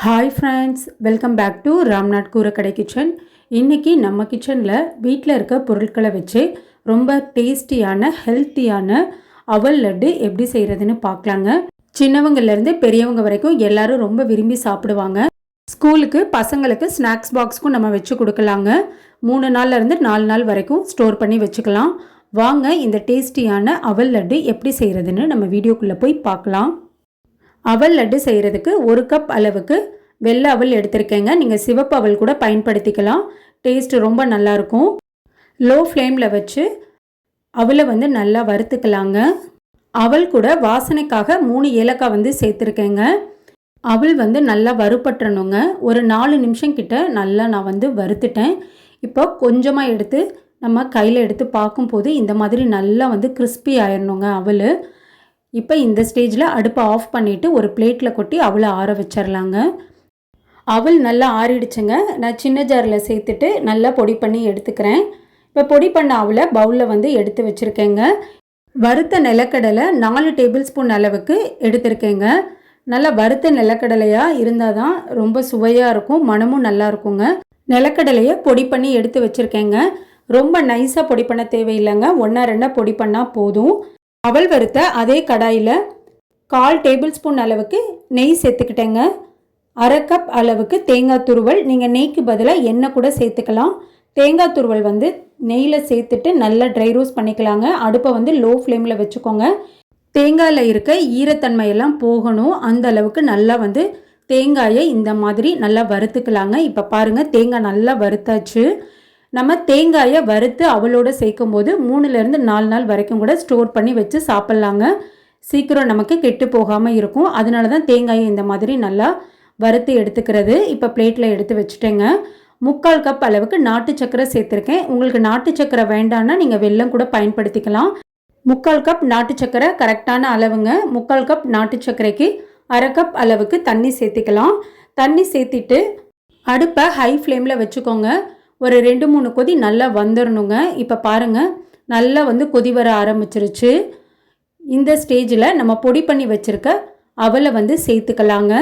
Hi friends, welcome back to Ramnath கூரக்கடை kitchen. இன்றைக்கி நம்ம கிச்சனில் வீட்டில் இருக்க பொருட்களை வச்சு ரொம்ப டேஸ்டியான ஹெல்த்தியான அவல் லட்டு எப்படி செய்கிறதுன்னு பார்க்கலாங்க. சின்னவங்கலேருந்து பெரியவங்க வரைக்கும் எல்லோரும் ரொம்ப விரும்பி சாப்பிடுவாங்க. ஸ்கூலுக்கு பசங்களுக்கு ஸ்நாக்ஸ் பாக்ஸுக்கும் நம்ம வச்சு கொடுக்கலாங்க. 3 நாள்லேருந்து 4 நாள் வரைக்கும் ஸ்டோர் பண்ணி வச்சுக்கலாம். வாங்க இந்த டேஸ்டியான அவல் லட்டு எப்படி செய்கிறதுன்னு நம்ம வீடியோக்குள்ளே போய் பார்க்கலாம். அவல் லட்டு செய்கிறதுக்கு 1 கப் அளவுக்கு வெள்ளை அவல் எடுத்திருக்கேங்க. நீங்கள் சிவப்பு அவல் கூட பயன்படுத்திக்கலாம். டேஸ்ட் ரொம்ப நல்லாயிருக்கும். லோ ஃப்ளேமில் வச்சு அவலை நல்லா வறுத்துக்கலாங்க. அவல் கூட வாசனைக்காக 3 ஏலக்காய் சேர்த்துருக்கேங்க. அவல் நல்லா வறுபற்றணுங்க. ஒரு 4 நிமிஷம் கிட்ட நல்லா நான் வறுத்துட்டேன். இப்போ கொஞ்சமாக எடுத்து நம்ம கையில் எடுத்து பார்க்கும்போது இந்த மாதிரி நல்லா கிறிஸ்பி ஆயிடணுங்க அவல். இப்போ இந்த ஸ்டேஜில் அடுப்பை ஆஃப் பண்ணிவிட்டு ஒரு பிளேட்டில் கொட்டி அவளை ஆற வச்சிடலாங்க. அவல் நல்லா ஆறிடுச்சுங்க. நான் சின்ன ஜாரில் சேர்த்துட்டு நல்லா பொடி பண்ணி எடுத்துக்கிறேன். இப்போ பொடி பண்ண அவலை பவுலில் எடுத்து வச்சுருக்கேங்க. வறுத்த நிலக்கடலை 4 டேபிள் ஸ்பூன் அளவுக்கு எடுத்திருக்கேங்க. நல்லா வறுத்த நிலக்கடலையாக இருந்தால் தான் ரொம்ப சுவையாக இருக்கும், மனமும் நல்லா இருக்குங்க. நிலக்கடலையை பொடி பண்ணி எடுத்து வச்சுருக்கேங்க. ரொம்ப நைஸாக பொடி பண்ண தேவையில்லைங்க. 1-2 பொடி பண்ணால் போதும். அவல் வறுத்த அதே கடாயில் 1/4 டேபிள் ஸ்பூன் அளவுக்கு நெய் சேர்த்துக்கிட்டேங்க. 1/2 கப் அளவுக்கு தேங்காய் துருவல். நீங்கள் நெய்க்கு பதிலாக எண்ணெய் கூட சேர்த்துக்கலாம். தேங்காய் துருவல் நெய்யில் சேர்த்துட்டு நல்லா ட்ரை ரோஸ்ட் பண்ணிக்கலாங்க. அடுப்பை லோ ஃப்ளேமில் வச்சுக்கோங்க. தேங்காயில் இருக்க ஈரத்தன்மையெல்லாம் போகணும். அந்த அளவுக்கு நல்லா தேங்காயை இந்த மாதிரி நல்லா வறுத்துக்கலாங்க. இப்போ பாருங்கள், தேங்காய் நல்லா வறுத்தாச்சு. நம்ம தேங்காயை வறுத்து அவளோட சேர்க்கும் போது 3லேருந்து 4 நாள் வரைக்கும் கூட ஸ்டோர் பண்ணி வச்சு சாப்பிட்லாங்க. சீக்கிரம் நமக்கு கெட்டு போகாமல் இருக்கும். அதனால தான் தேங்காயை இந்த மாதிரி நல்லா வறுத்து எடுத்துக்கிறது. இப்போ பிளேட்டில் எடுத்து வச்சுட்டேங்க. 3/4 கப் அளவுக்கு நாட்டு சக்கரை சேர்த்துருக்கேன். உங்களுக்கு நாட்டு சக்கரை வேண்டான்னா நீங்கள் வெல்லம் கூட பயன்படுத்திக்கலாம். 3/4 கப் நாட்டு சக்கரை கரெக்டான அளவுங்க. 3/4 கப் நாட்டு சக்கரைக்கு 1/2 கப் அளவுக்கு தண்ணி சேர்த்திக்கலாம். தண்ணி சேர்த்திட்டு அடுப்பை ஹை ஃப்ளேமில் வச்சுக்கோங்க. ஒரு 2-3 கொதி நல்லா வந்துடணுங்க. இப்போ பாருங்கள், நல்லா கொதி வர ஆரம்பிச்சிருச்சு. இந்த ஸ்டேஜில் நம்ம பொடி பண்ணி வச்சுருக்க அவலை சேர்த்துக்கலாங்க.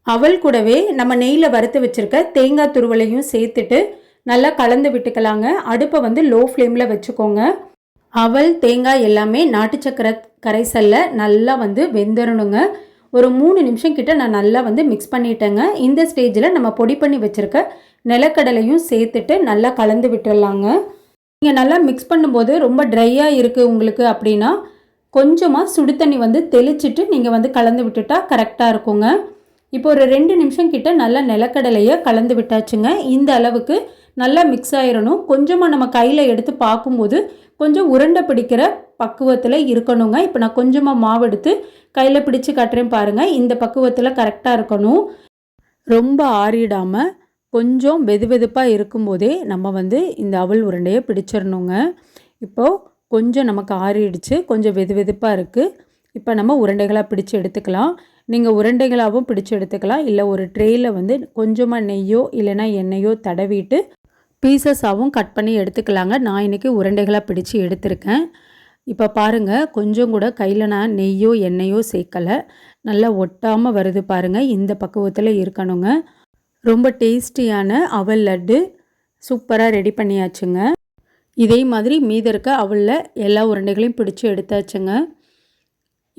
அவல் கூடவே நம்ம நெய்யில் வறுத்து வச்சுருக்க தேங்காய் துருவலையும் சேர்த்துட்டு நல்லா கலந்து விட்டுக்கலாங்க. அடுப்பை லோ ஃப்ளேமில் வச்சுக்கோங்க. அவல் தேங்காய் எல்லாமே நாட்டு சக்கரை கரைசலில் நல்லா வெந்துடணுங்க. ஒரு 3 நிமிஷம் கிட்ட நான் நல்லா மிக்ஸ் பண்ணிட்டேங்க. இந்த ஸ்டேஜில் நம்ம பொடி பண்ணி வச்சுருக்க நிலக்கடலையும் சேர்த்துட்டு நல்லா கலந்து விட்டுடலாங்க. நீங்கள் நல்லா மிக்ஸ் பண்ணும்போது ரொம்ப ட்ரையாக இருக்குது உங்களுக்கு அப்படின்னா கொஞ்சமாக சுடு தண்ணி தெளிச்சிட்டு நீங்கள் கலந்து விட்டுட்டா கரெக்டாக இருக்குங்க. இப்போ ஒரு 2 நிமிஷம் கிட்ட நல்லா நிலக்கடலையை கலந்து விட்டாச்சுங்க. இந்த அளவுக்கு நல்லா மிக்ஸ் ஆயிடணும். கொஞ்சமாக நம்ம கையில் எடுத்து பார்க்கும்போது கொஞ்சம் உருண்டை பிடிக்கிற பக்குவத்தில் இருக்கணுங்க. இப்போ நான் கொஞ்சமாக மாவு எடுத்து கையில் பிடிச்சி காட்டுறேன் பாருங்கள். இந்த பக்குவத்தில் கரெக்டாக இருக்கணும். ரொம்ப ஆறிடாமல் கொஞ்சம் வெதுவெதுப்பாக இருக்கும்போதே நம்ம இந்த அவல் உருண்டையை பிடிச்சிடணுங்க. இப்போது கொஞ்சம் நமக்கு ஆறிடுச்சு, கொஞ்சம் வெதுவெதுப்பாக இருக்குது. இப்போ நம்ம உருண்டைகளாக பிடிச்சி எடுத்துக்கலாம். நீங்கள் உருண்டைகளாகவும் பிடிச்சி எடுத்துக்கலாம். இல்லை ஒரு ட்ரேயில் கொஞ்சமாக நெய்யோ இல்லைனா எண்ணெயோ தடவிட்டு பீசஸாகவும் கட் பண்ணி எடுத்துக்கலாங்க. நான் இன்றைக்கி உருண்டைகளாக பிடிச்சி எடுத்திருக்கேன். இப்போ பாருங்கள், கொஞ்சம் கூட கையில் நான் நெய்யோ எண்ணெயோ சேர்க்கலை. நல்லா ஒட்டாமல் வருது பாருங்கள். இந்த பக்குவத்தில் இருக்கணுங்க. ரொம்ப டேஸ்டியான அவல் லட்டு சூப்பராக ரெடி பண்ணியாச்சுங்க. இதே மாதிரி மீதி இருக்க அவலில் எல்லா உருண்டைகளையும் பிடிச்சி எடுத்தாச்சுங்க.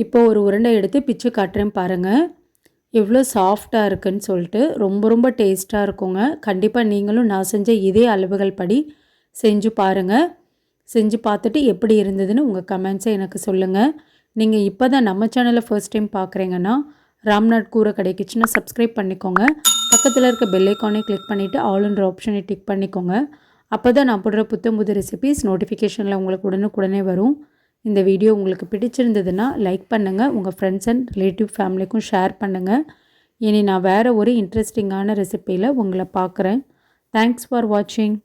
இப்போ ஒரு உருண்டை எடுத்து பிச்சு காட்டுறேன் பாருங்கள். எவ்வளோ சாஃப்டாக இருக்குன்னு சொல்லிட்டு ரொம்ப ரொம்ப டேஸ்ட்டாக இருக்குங்க. கண்டிப்பாக நீங்களும் நான் செஞ்ச இதே அளவுகள் படி செஞ்சு பாருங்கள். செஞ்சு பார்த்துட்டு எப்படி இருந்ததுன்னு உங்கள் கமெண்ட்ஸை எனக்கு சொல்லுங்கள். நீங்கள் இப்போ தான் நம்ம சேனலை ஃபர்ஸ்ட் டைம் பார்க்குறீங்கன்னா ராம்நாத் கூரக்கடை கிச்சனை சப்ஸ்கிரைப் பண்ணிக்கோங்க. பக்கத்தில் இருக்க பெல் ஐக்கானை கிளிக் பண்ணிவிட்டு ஆல்ன்ற ஆப்ஷனை டிக் பண்ணிக்கோங்க. அப்போ தான் நான் போடுற புது ரெசிபீஸ் நோட்டிஃபிகேஷனில் உங்களுக்கு உடனுக்குடனே வரும். இந்த வீடியோ உங்களுக்கு பிடிச்சிருந்ததுன்னா லைக் பண்ணுங்கள். உங்கள் ஃப்ரெண்ட்ஸ் அண்ட் ரிலேட்டிவ் ஃபேமிலிக்கும் ஷேர் பண்ணுங்கள். இனி நான் வேறு ஒரு இன்ட்ரெஸ்டிங்கான ரெசிபியில் உங்களை பார்க்குறேன். தேங்க்ஸ் ஃபார் வாட்சிங்.